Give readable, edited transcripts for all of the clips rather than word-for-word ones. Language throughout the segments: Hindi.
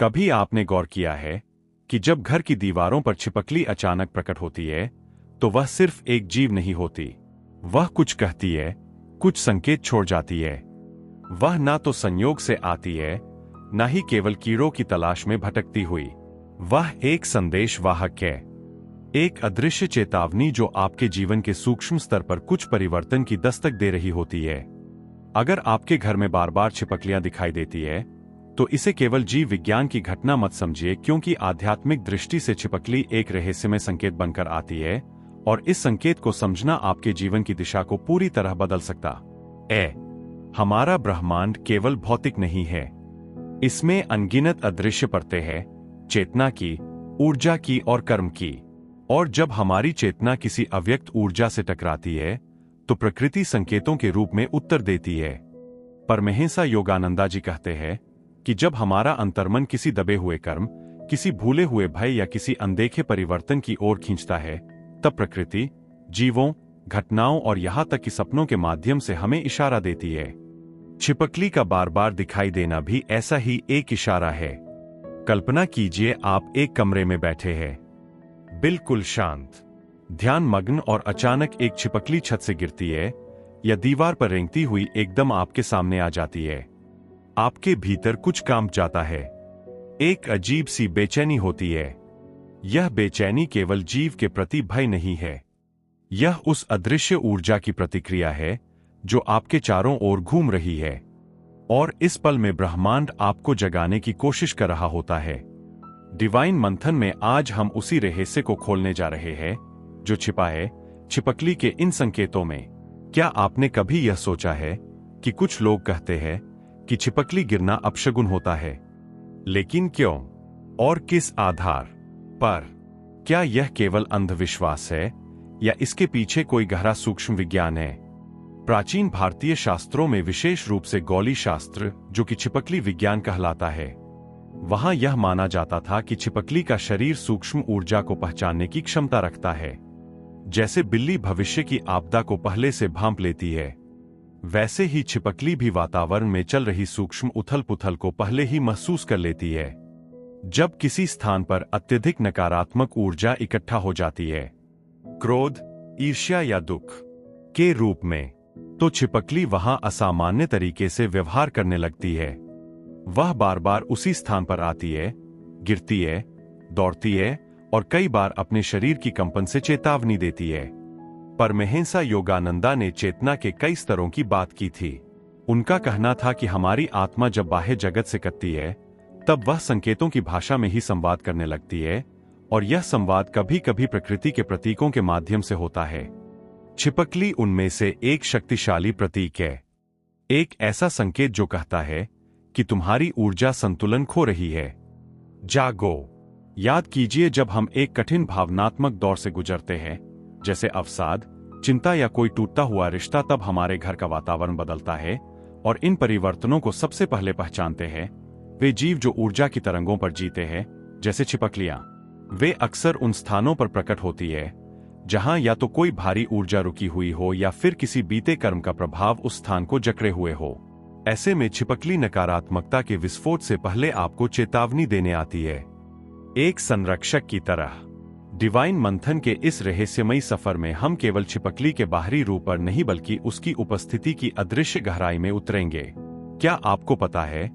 कभी आपने गौर किया है कि जब घर की दीवारों पर छिपकली अचानक प्रकट होती है तो वह सिर्फ एक जीव नहीं होती। वह कुछ कहती है, कुछ संकेत छोड़ जाती है। वह ना तो संयोग से आती है, ना ही केवल कीड़ों की तलाश में भटकती हुई। वह एक संदेश वाहक है, एक अदृश्य चेतावनी जो आपके जीवन के सूक्ष्म स्तर पर कुछ परिवर्तन की दस्तक दे रही होती है। अगर आपके घर में बार बार छिपकलियां दिखाई देती है तो इसे केवल जीव विज्ञान की घटना मत समझिए, क्योंकि आध्यात्मिक दृष्टि से छिपकली एक रहस्यमय संकेत बनकर आती है और इस संकेत को समझना आपके जीवन की दिशा को पूरी तरह बदल सकता है। हमारा ब्रह्मांड केवल भौतिक नहीं है, इसमें अनगिनत अदृश्य परतें हैं, चेतना की, ऊर्जा की और कर्म की। और जब हमारी चेतना किसी अव्यक्त ऊर्जा से टकराती है तो प्रकृति संकेतों के रूप में उत्तर देती है। परमहंस योगानंदा जी कहते हैं कि जब हमारा अंतर्मन किसी दबे हुए कर्म, किसी भूले हुए भय या किसी अनदेखे परिवर्तन की ओर खींचता है, तब प्रकृति जीवों, घटनाओं और यहां तक कि सपनों के माध्यम से हमें इशारा देती है। छिपकली का बार बार दिखाई देना भी ऐसा ही एक इशारा है। कल्पना कीजिए आप एक कमरे में बैठे हैं, बिल्कुल शांत, ध्यान मग्न, और अचानक एक छिपकली छत से गिरती है या दीवार पर रेंगती हुई एकदम आपके सामने आ जाती है। आपके भीतर कुछ कांप जाता है, एक अजीब सी बेचैनी होती है। यह बेचैनी केवल जीव के प्रति भय नहीं है, यह उस अदृश्य ऊर्जा की प्रतिक्रिया है जो आपके चारों ओर घूम रही है। और इस पल में ब्रह्मांड आपको जगाने की कोशिश कर रहा होता है। डिवाइन मंथन में आज हम उसी रहस्य को खोलने जा रहे हैं जो छिपा है छिपकली के इन संकेतों में। क्या आपने कभी यह सोचा है कि कुछ लोग कहते हैं कि छिपकली गिरना अपशगुन होता है, लेकिन क्यों और किस आधार पर? क्या यह केवल अंधविश्वास है या इसके पीछे कोई गहरा सूक्ष्म विज्ञान है? प्राचीन भारतीय शास्त्रों में, विशेष रूप से गौली शास्त्र जो कि छिपकली विज्ञान कहलाता है, वहां यह माना जाता था कि छिपकली का शरीर सूक्ष्म ऊर्जा को पहचानने की क्षमता रखता है। जैसे बिल्ली भविष्य की आपदा को पहले से भांप लेती है, वैसे ही छिपकली भी वातावरण में चल रही सूक्ष्म उथल पुथल को पहले ही महसूस कर लेती है। जब किसी स्थान पर अत्यधिक नकारात्मक ऊर्जा इकट्ठा हो जाती है, क्रोध, ईर्ष्या या दुख के रूप में, तो छिपकली वहां असामान्य तरीके से व्यवहार करने लगती है। वह बार बार उसी स्थान पर आती है, गिरती है, दौड़ती है और कई बार अपने शरीर की कंपन से चेतावनी देती है। परमहंस योगानंदा ने चेतना के कई स्तरों की बात की थी। उनका कहना था कि हमारी आत्मा जब बाह्य जगत से कटती है तब वह संकेतों की भाषा में ही संवाद करने लगती है, और यह संवाद कभी कभी प्रकृति के प्रतीकों के माध्यम से होता है। छिपकली उनमें से एक शक्तिशाली प्रतीक है, एक ऐसा संकेत जो कहता है कि तुम्हारी ऊर्जा संतुलन खो रही है, जागो। याद कीजिए, जब हम एक कठिन भावनात्मक दौर से गुजरते हैं, जैसे अवसाद, चिंता या कोई टूटता हुआ रिश्ता, तब हमारे घर का वातावरण बदलता है। और इन परिवर्तनों को सबसे पहले पहचानते हैं वे जीव जो ऊर्जा की तरंगों पर जीते हैं, जैसे छिपकलियां। वे अक्सर उन स्थानों पर प्रकट होती है जहां या तो कोई भारी ऊर्जा रुकी हुई हो या फिर किसी बीते कर्म का प्रभाव उस स्थान को जकड़े हुए हो। ऐसे में छिपकली नकारात्मकता के विस्फोट से पहले आपको चेतावनी देने आती है, एक संरक्षक की तरह। डिवाइन मंथन के इस रहस्यमयी सफर में हम केवल छिपकली के बाहरी रूप पर नहीं बल्कि उसकी उपस्थिति की अदृश्य गहराई में उतरेंगे। क्या आपको पता है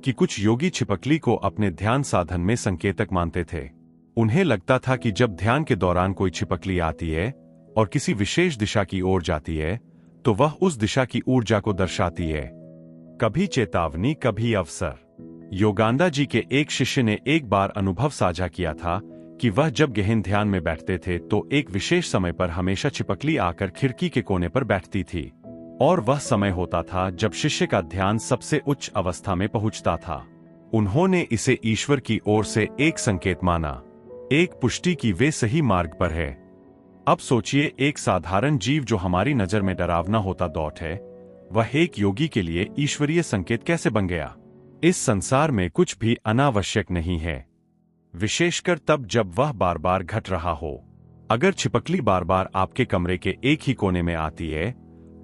कि कुछ योगी छिपकली को अपने ध्यान साधन में संकेतक मानते थे? उन्हें लगता था कि जब ध्यान के दौरान कोई छिपकली आती है और किसी विशेष दिशा की ओर जाती है तो वह उस दिशा की ऊर्जा को दर्शाती है, कभी चेतावनी, कभी अवसर। योगानंदा जी के एक शिष्य ने एक बार अनुभव साझा किया था कि वह जब गहन ध्यान में बैठते थे तो एक विशेष समय पर हमेशा छिपकली आकर खिड़की के कोने पर बैठती थी, और वह समय होता था जब शिष्य का ध्यान सबसे उच्च अवस्था में पहुंचता था। उन्होंने इसे ईश्वर की ओर से एक संकेत माना, एक पुष्टि की वे सही मार्ग पर है। अब सोचिए, एक साधारण जीव जो हमारी नजर में डरावना होता दौट है, वह एक योगी के लिए ईश्वरीय संकेत कैसे बन गया। इस संसार में कुछ भी अनावश्यक नहीं है, विशेषकर तब जब वह बार बार घट रहा हो। अगर छिपकली बार बार आपके कमरे के एक ही कोने में आती है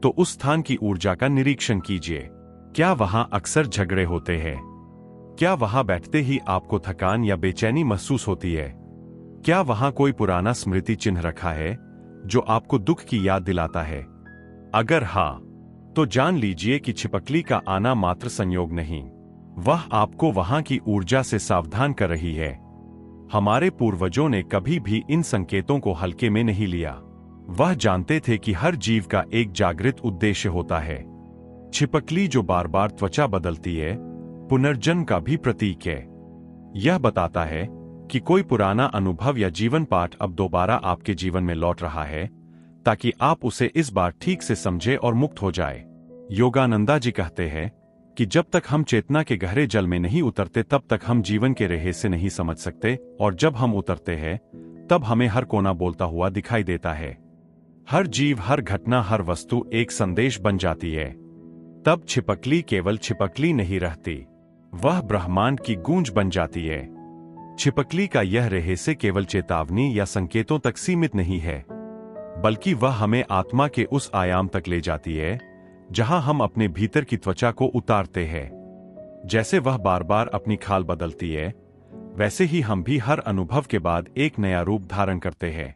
तो उस स्थान की ऊर्जा का निरीक्षण कीजिए। क्या वहां अक्सर झगड़े होते हैं? क्या वहां बैठते ही आपको थकान या बेचैनी महसूस होती है? क्या वहां कोई पुराना स्मृति चिन्ह रखा है जो आपको दुख की याद दिलाता है? अगर हाँ, तो जान लीजिए कि छिपकली का आना मात्र संयोग नहीं, वह आपको वहां की ऊर्जा से सावधान कर रही है। हमारे पूर्वजों ने कभी भी इन संकेतों को हल्के में नहीं लिया। वह जानते थे कि हर जीव का एक जागृत उद्देश्य होता है। छिपकली जो बार बार त्वचा बदलती है, पुनर्जन्म का भी प्रतीक है। यह बताता है कि कोई पुराना अनुभव या जीवन पाठ अब दोबारा आपके जीवन में लौट रहा है, ताकि आप उसे इस बार ठीक से समझे और मुक्त हो जाए। योगानंदा जी कहते हैं कि जब तक हम चेतना के गहरे जल में नहीं उतरते तब तक हम जीवन के रहस्य नहीं समझ सकते, और जब हम उतरते हैं तब हमें हर कोना बोलता हुआ दिखाई देता है। हर जीव, हर घटना, हर वस्तु एक संदेश बन जाती है। तब छिपकली केवल छिपकली नहीं रहती, वह ब्रह्मांड की गूंज बन जाती है। छिपकली का यह रहस्य केवल चेतावनी या संकेतों तक सीमित नहीं है, बल्कि वह हमें आत्मा के उस आयाम तक ले जाती है जहां हम अपने भीतर की त्वचा को उतारते हैं। जैसे वह बार बार अपनी खाल बदलती है, वैसे ही हम भी हर अनुभव के बाद एक नया रूप धारण करते हैं।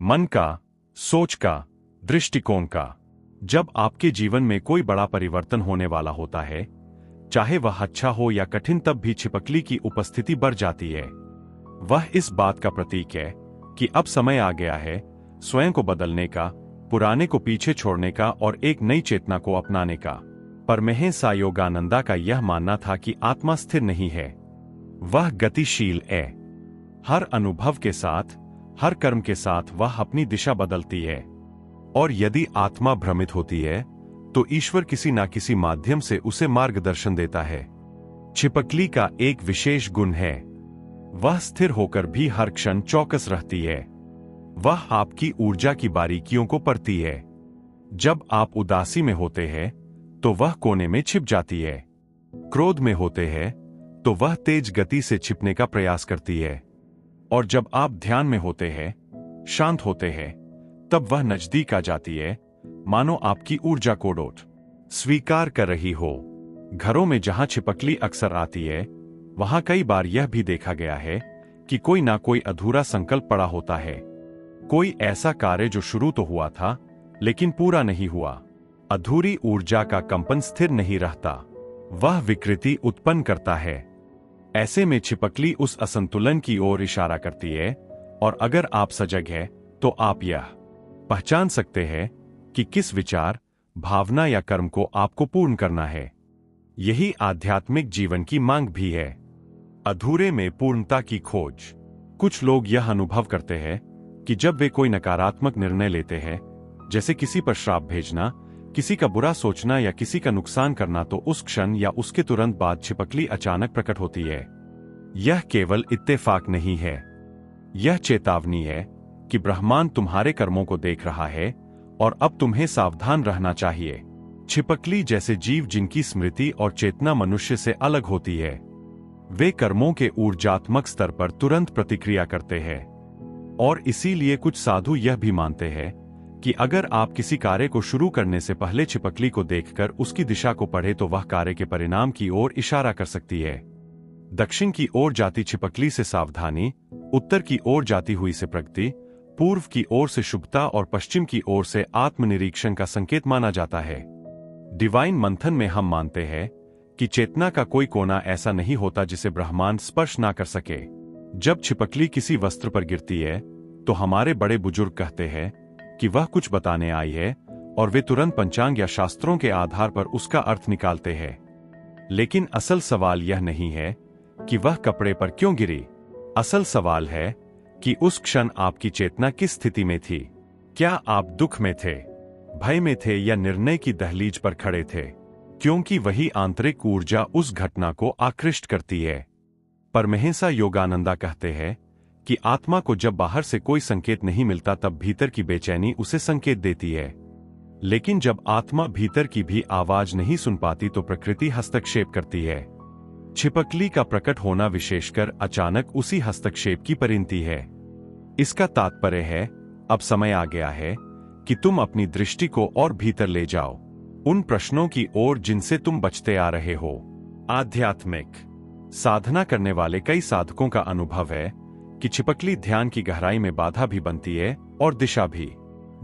मन का, सोच का, दृष्टिकोण का। जब आपके जीवन में कोई बड़ा परिवर्तन होने वाला होता है, चाहे वह अच्छा हो या कठिन, तब भी छिपकली की उपस्थिति बढ़ जाती है। वह इस बात का प्रतीक है कि अब समय आ गया है स्वयं को बदलने का, पुराने को पीछे छोड़ने का और एक नई चेतना को अपनाने का। परमहंस योगानंदा का यह मानना था कि आत्मा स्थिर नहीं है, वह गतिशील है। हर अनुभव के साथ, हर कर्म के साथ वह अपनी दिशा बदलती है, और यदि आत्मा भ्रमित होती है तो ईश्वर किसी न किसी माध्यम से उसे मार्गदर्शन देता है। छिपकली का एक विशेष गुण है, वह स्थिर होकर भी हर क्षण चौकस रहती है। वह आपकी ऊर्जा की बारीकियों को पढ़ती है। जब आप उदासी में होते हैं तो वह कोने में छिप जाती है। क्रोध में होते हैं तो वह तेज गति से छिपने का प्रयास करती है, और जब आप ध्यान में होते हैं, शांत होते हैं, तब वह नजदीक आ जाती है, मानो आपकी ऊर्जा को डोट स्वीकार कर रही हो। घरों में जहां छिपकली अक्सर आती है, वहां कई बार यह भी देखा गया है कि कोई ना कोई अधूरा संकल्प पड़ा होता है। कोई ऐसा कार्य जो शुरू तो हुआ था लेकिन पूरा नहीं हुआ। अधूरी ऊर्जा का कंपन स्थिर नहीं रहता, वह विकृति उत्पन्न करता है। ऐसे में छिपकली उस असंतुलन की ओर इशारा करती है, और अगर आप सजग हैं तो आप यह पहचान सकते हैं कि किस विचार, भावना या कर्म को आपको पूर्ण करना है। यही आध्यात्मिक जीवन की मांग भी है, अधूरे में पूर्णता की खोज। कुछ लोग यह अनुभव करते हैं कि जब वे कोई नकारात्मक निर्णय लेते हैं, जैसे किसी पर श्राप भेजना, किसी का बुरा सोचना या किसी का नुकसान करना, तो उस क्षण या उसके तुरंत बाद छिपकली अचानक प्रकट होती है। यह केवल इत्तेफाक नहीं है, यह चेतावनी है कि ब्रह्मांड तुम्हारे कर्मों को देख रहा है और अब तुम्हें सावधान रहना चाहिए। छिपकली जैसे जीव जिनकी स्मृति और चेतना मनुष्य से अलग होती है, वे कर्मों के ऊर्जात्मक स्तर पर तुरंत प्रतिक्रिया करते हैं, और इसीलिए कुछ साधु यह भी मानते हैं कि अगर आप किसी कार्य को शुरू करने से पहले छिपकली को देखकर उसकी दिशा को पढ़े तो वह कार्य के परिणाम की ओर इशारा कर सकती है। दक्षिण की ओर जाती छिपकली से सावधानी, उत्तर की ओर जाती हुई से प्रगति, पूर्व की ओर से शुभता और पश्चिम की ओर से आत्मनिरीक्षण का संकेत माना जाता है। डिवाइन मंथन में हम मानते हैं कि चेतना का कोई कोना ऐसा नहीं होता जिसे ब्रह्मांड स्पर्श ना कर सके। जब छिपकली किसी वस्त्र पर गिरती है तो हमारे बड़े बुजुर्ग कहते हैं कि वह कुछ बताने आई है, और वे तुरंत पंचांग या शास्त्रों के आधार पर उसका अर्थ निकालते हैं। लेकिन असल सवाल यह नहीं है कि वह कपड़े पर क्यों गिरी। असल सवाल है कि उस क्षण आपकी चेतना किस स्थिति में थी। क्या आप दुख में थे, भय में थे, या निर्णय की दहलीज पर खड़े थे? क्योंकि वही आंतरिक ऊर्जा उस घटना को आकृष्ट करती है। परमहंस योगानंदा कहते हैं कि आत्मा को जब बाहर से कोई संकेत नहीं मिलता तब भीतर की बेचैनी उसे संकेत देती है। लेकिन जब आत्मा भीतर की भी आवाज नहीं सुन पाती तो प्रकृति हस्तक्षेप करती है। छिपकली का प्रकट होना विशेषकर अचानक उसी हस्तक्षेप की परिणति है। इसका तात्पर्य है, अब समय आ गया है कि तुम अपनी दृष्टि को और भीतर ले जाओ, उन प्रश्नों की ओर जिनसे तुम बचते आ रहे हो। आध्यात्मिक साधना करने वाले कई साधकों का अनुभव है कि छिपकली ध्यान की गहराई में बाधा भी बनती है और दिशा भी।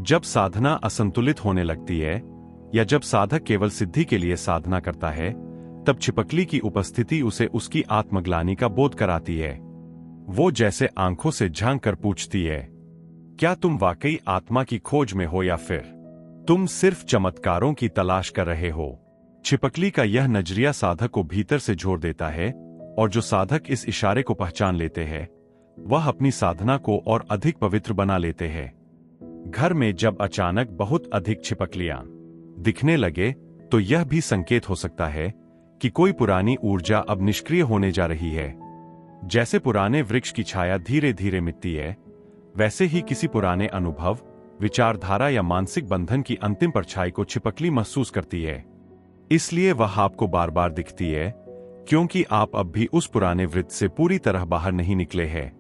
जब साधना असंतुलित होने लगती है या जब साधक केवल सिद्धि के लिए साधना करता है, तब छिपकली की उपस्थिति उसे उसकी आत्मग्लानि का बोध कराती है। वो जैसे आंखों से झांक कर पूछती है, क्या तुम वाकई आत्मा की खोज में हो या फिर तुम सिर्फ चमत्कारों की तलाश कर रहे हो? छिपकली का यह नजरिया साधक को भीतर से जोड़ देता है, और जो साधक इस इशारे को पहचान लेते हैं वह अपनी साधना को और अधिक पवित्र बना लेते हैं। घर में जब अचानक बहुत अधिक छिपकलियां दिखने लगे तो यह भी संकेत हो सकता है कि कोई पुरानी ऊर्जा अब निष्क्रिय होने जा रही है। जैसे पुराने वृक्ष की छाया धीरे धीरे मिटती है, वैसे ही किसी पुराने अनुभव, विचारधारा या मानसिक बंधन की अंतिम परछाई को छिपकली महसूस करती है। इसलिए वह आपको बार बार दिखती है, क्योंकि आप अब भी उस पुराने वृत्त से पूरी तरह बाहर नहीं निकले हैं।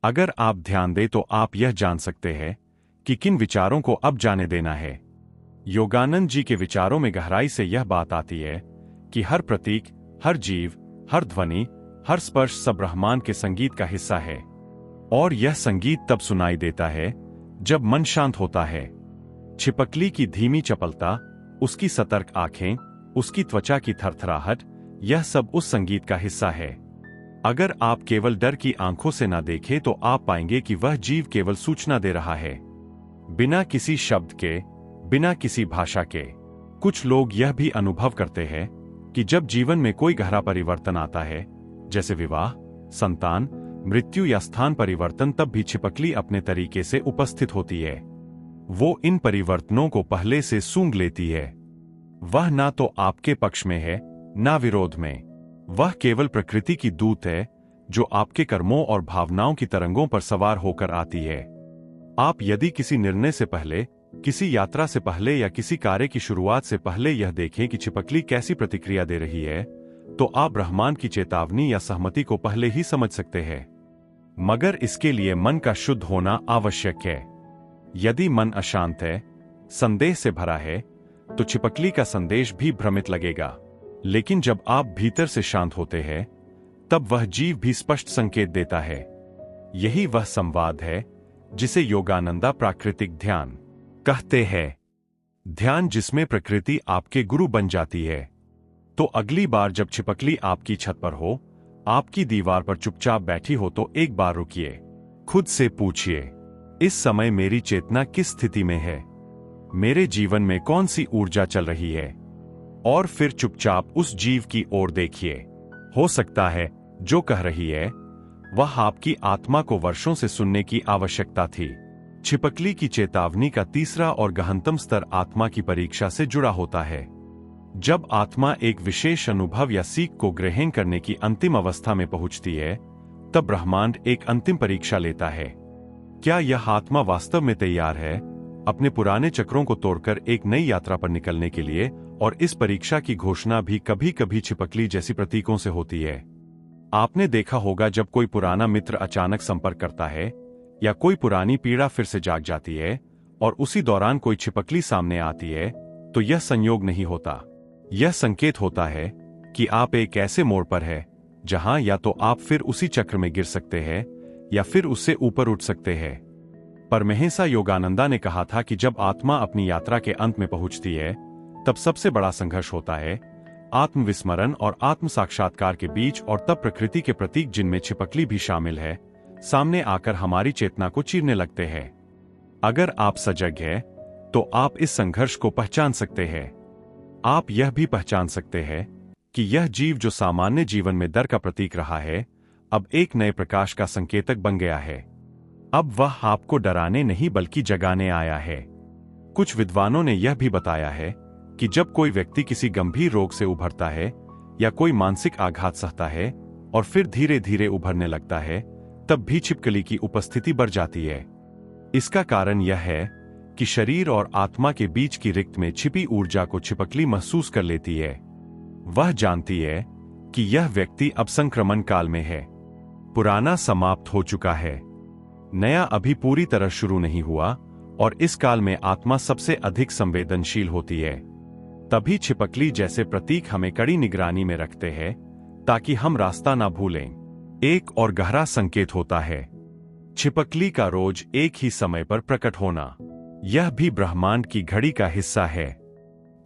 अगर आप ध्यान दें तो आप यह जान सकते हैं कि किन विचारों को अब जाने देना है। योगानंद जी के विचारों में गहराई से यह बात आती है कि हर प्रतीक, हर जीव, हर ध्वनि, हर स्पर्श सब ब्रह्मांड के संगीत का हिस्सा है, और यह संगीत तब सुनाई देता है जब मन शांत होता है। छिपकली की धीमी चपलता, उसकी सतर्क आंखें, उसकी त्वचा की थरथराहट, यह सब उस संगीत का हिस्सा है। अगर आप केवल डर की आंखों से ना देखें तो आप पाएंगे कि वह जीव केवल सूचना दे रहा है, बिना किसी शब्द के, बिना किसी भाषा के। कुछ लोग यह भी अनुभव करते हैं कि जब जीवन में कोई गहरा परिवर्तन आता है, जैसे विवाह, संतान, मृत्यु या स्थान परिवर्तन, तब भी छिपकली अपने तरीके से उपस्थित होती है। वो इन परिवर्तनों को पहले से सूंघ लेती है। वह ना तो आपके पक्ष में है, ना विरोध में। वह केवल प्रकृति की दूत है जो आपके कर्मों और भावनाओं की तरंगों पर सवार होकर आती है। आप यदि किसी निर्णय से पहले, किसी यात्रा से पहले या किसी कार्य की शुरुआत से पहले यह देखें कि छिपकली कैसी प्रतिक्रिया दे रही है, तो आप ब्रह्मांड की चेतावनी या सहमति को पहले ही समझ सकते हैं। मगर इसके लिए मन का शुद्ध होना आवश्यक है। यदि मन अशांत है, संदेह से भरा है, तो छिपकली का संदेश भी भ्रमित लगेगा। लेकिन जब आप भीतर से शांत होते हैं, तब वह जीव भी स्पष्ट संकेत देता है। यही वह संवाद है जिसे योगानंदा प्राकृतिक ध्यान कहते हैं। ध्यान जिसमें प्रकृति आपके गुरु बन जाती है। तो अगली बार जब छिपकली आपकी छत पर हो, आपकी दीवार पर चुपचाप बैठी हो, तो एक बार रुकिए, खुद से पूछिए, इस समय मेरी चेतना किस स्थिति में है? मेरे जीवन में कौन सी ऊर्जा चल रही है? और फिर चुपचाप उस जीव की ओर देखिए। हो सकता है जो कह रही है वह आपकी आत्मा को वर्षों से सुनने की आवश्यकता थी। छिपकली की चेतावनी का तीसरा और गहनतम स्तर आत्मा की परीक्षा से जुड़ा होता है। जब आत्मा एक विशेष अनुभव या सीख को ग्रहण करने की अंतिम अवस्था में पहुंचती है, तब ब्रह्मांड एक अंतिम परीक्षा लेता है। क्या यह आत्मा वास्तव में तैयार है अपने पुराने चक्रों को तोड़कर एक नई यात्रा पर निकलने के लिए? और इस परीक्षा की घोषणा भी कभी कभी छिपकली जैसी प्रतीकों से होती है। आपने देखा होगा जब कोई पुराना मित्र अचानक संपर्क करता है या कोई पुरानी पीड़ा फिर से जाग जाती है और उसी दौरान कोई छिपकली सामने आती है, तो यह संयोग नहीं होता। यह संकेत होता है कि आप एक ऐसे मोड़ पर है जहां या तो आप फिर उसी चक्र में गिर सकते हैं या फिर उससे ऊपर उठ सकते हैं। परमहंस योगानंदा ने कहा था कि जब आत्मा अपनी यात्रा के अंत में पहुंचती है, तब सबसे बड़ा संघर्ष होता है आत्मविस्मरण और आत्म साक्षात्कार के बीच, और तब प्रकृति के प्रतीक, जिनमें छिपकली भी शामिल है, सामने आकर हमारी चेतना को चीरने लगते हैं। अगर आप सजग हैं, तो आप इस संघर्ष को पहचान सकते हैं। आप यह भी पहचान सकते हैं कि यह जीव जो सामान्य जीवन में डर का प्रतीक रहा है, अब एक नए प्रकाश का संकेतक बन गया है। अब वह आपको डराने नहीं बल्कि जगाने आया है। कुछ विद्वानों ने यह भी बताया है कि जब कोई व्यक्ति किसी गंभीर रोग से उभरता है या कोई मानसिक आघात सहता है और फिर धीरे धीरे उभरने लगता है, तब भी छिपकली की उपस्थिति बढ़ जाती है। इसका कारण यह है कि शरीर और आत्मा के बीच की रिक्त में छिपी ऊर्जा को छिपकली महसूस कर लेती है। वह जानती है कि यह व्यक्ति अब संक्रमण काल में है। पुराना समाप्त हो चुका है, नया अभी पूरी तरह शुरू नहीं हुआ, और इस काल में आत्मा सबसे अधिक संवेदनशील होती है। तभी छिपकली जैसे प्रतीक हमें कड़ी निगरानी में रखते हैं, ताकि हम रास्ता ना भूलें। एक और गहरा संकेत होता है छिपकली का रोज एक ही समय पर प्रकट होना। यह भी ब्रह्मांड की घड़ी का हिस्सा है।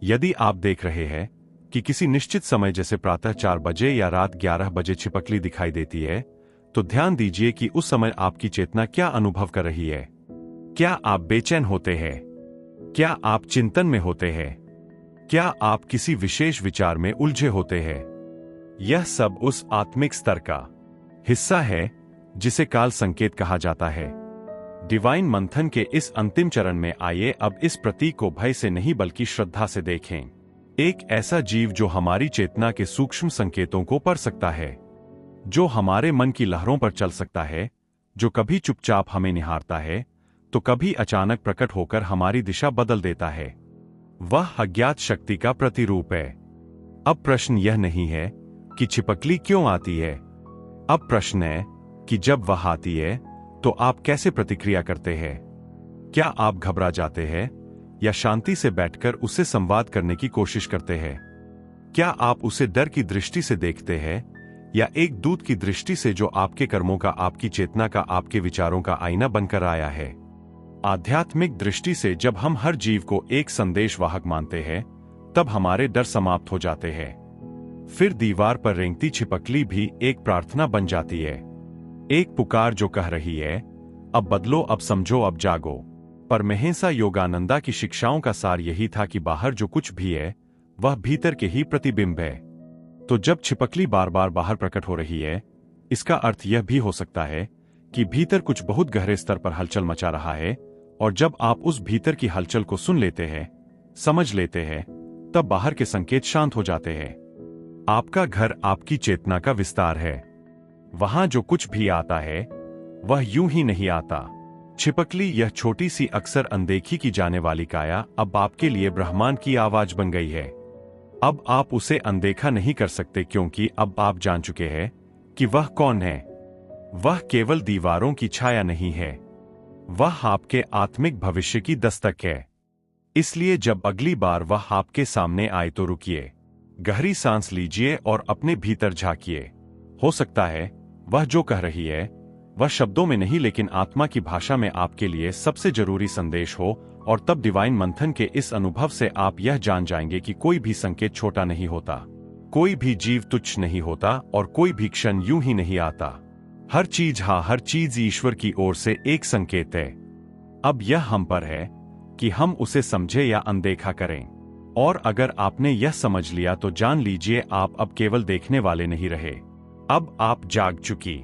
यदि आप देख रहे हैं कि किसी निश्चित समय जैसे प्रातः 4 बजे या रात 11 बजे छिपकली दिखाई देती है, तो ध्यान दीजिए कि उस समय आपकी चेतना क्या अनुभव कर रही है। क्या आप बेचैन होते हैं? क्या आप चिंतन में होते हैं? क्या आप किसी विशेष विचार में उलझे होते हैं? यह सब उस आत्मिक स्तर का हिस्सा है जिसे काल संकेत कहा जाता है। डिवाइन मंथन के इस अंतिम चरण में आइए अब इस प्रतीक को भय से नहीं बल्कि श्रद्धा से देखें। एक ऐसा जीव जो हमारी चेतना के सूक्ष्म संकेतों को पढ़ सकता है, जो हमारे मन की लहरों पर चल सकता है, जो कभी चुपचाप हमें निहारता है तो कभी अचानक प्रकट होकर हमारी दिशा बदल देता है। वह अज्ञात शक्ति का प्रतिरूप है। अब प्रश्न यह नहीं है कि छिपकली क्यों आती है। अब प्रश्न है कि जब वह आती है तो आप कैसे प्रतिक्रिया करते हैं। क्या आप घबरा जाते हैं या शांति से बैठकर उससे संवाद करने की कोशिश करते हैं? क्या आप उसे डर की दृष्टि से देखते हैं या एक दूत की दृष्टि से जो आपके कर्मों का, आपकी चेतना का, आपके विचारों का आईना बनकर आया है? आध्यात्मिक दृष्टि से जब हम हर जीव को एक संदेशवाहक मानते हैं, तब हमारे डर समाप्त हो जाते हैं। फिर दीवार पर रेंगती छिपकली भी एक प्रार्थना बन जाती है, एक पुकार जो कह रही है, अब बदलो, अब समझो, अब जागो। परमहंस योगानंदा की शिक्षाओं का सार यही था कि बाहर जो कुछ भी है वह भीतर के ही प्रतिबिंब है। तो जब छिपकली बार बार बाहर प्रकट हो रही है, इसका अर्थ यह भी हो सकता है कि भीतर कुछ बहुत गहरे स्तर पर हलचल मचा रहा है, और जब आप उस भीतर की हलचल को सुन लेते हैं, समझ लेते हैं, तब बाहर के संकेत शांत हो जाते हैं। आपका घर आपकी चेतना का विस्तार है। वहां जो कुछ भी आता है वह यूं ही नहीं आता। छिपकली, यह छोटी सी अक्सर अनदेखी की जाने वाली काया, अब आपके लिए ब्रह्मांड की आवाज बन गई है। अब आप उसे अनदेखा नहीं कर सकते, क्योंकि अब आप जान चुके हैं कि वह कौन है। वह केवल दीवारों की छाया नहीं है, वह आपके आत्मिक भविष्य की दस्तक है। इसलिए जब अगली बार वह आपके सामने आए तो रुकिए, गहरी सांस लीजिए और अपने भीतर झांकिए। हो सकता है वह जो कह रही है वह शब्दों में नहीं लेकिन आत्मा की भाषा में आपके लिए सबसे जरूरी संदेश हो, और तब डिवाइन मंथन के इस अनुभव से आप यह जान जाएंगे कि कोई भी संकेत छोटा नहीं होता, कोई भी जीव तुच्छ नहीं होता, और कोई भी क्षण यूं ही नहीं आता। हर चीज, हाँ हर चीज ईश्वर की ओर से एक संकेत है। अब यह हम पर है कि हम उसे समझे या अनदेखा करें। और अगर आपने यह समझ लिया तो जान लीजिए आप अब केवल देखने वाले नहीं रहे, अब आप जाग चुकी।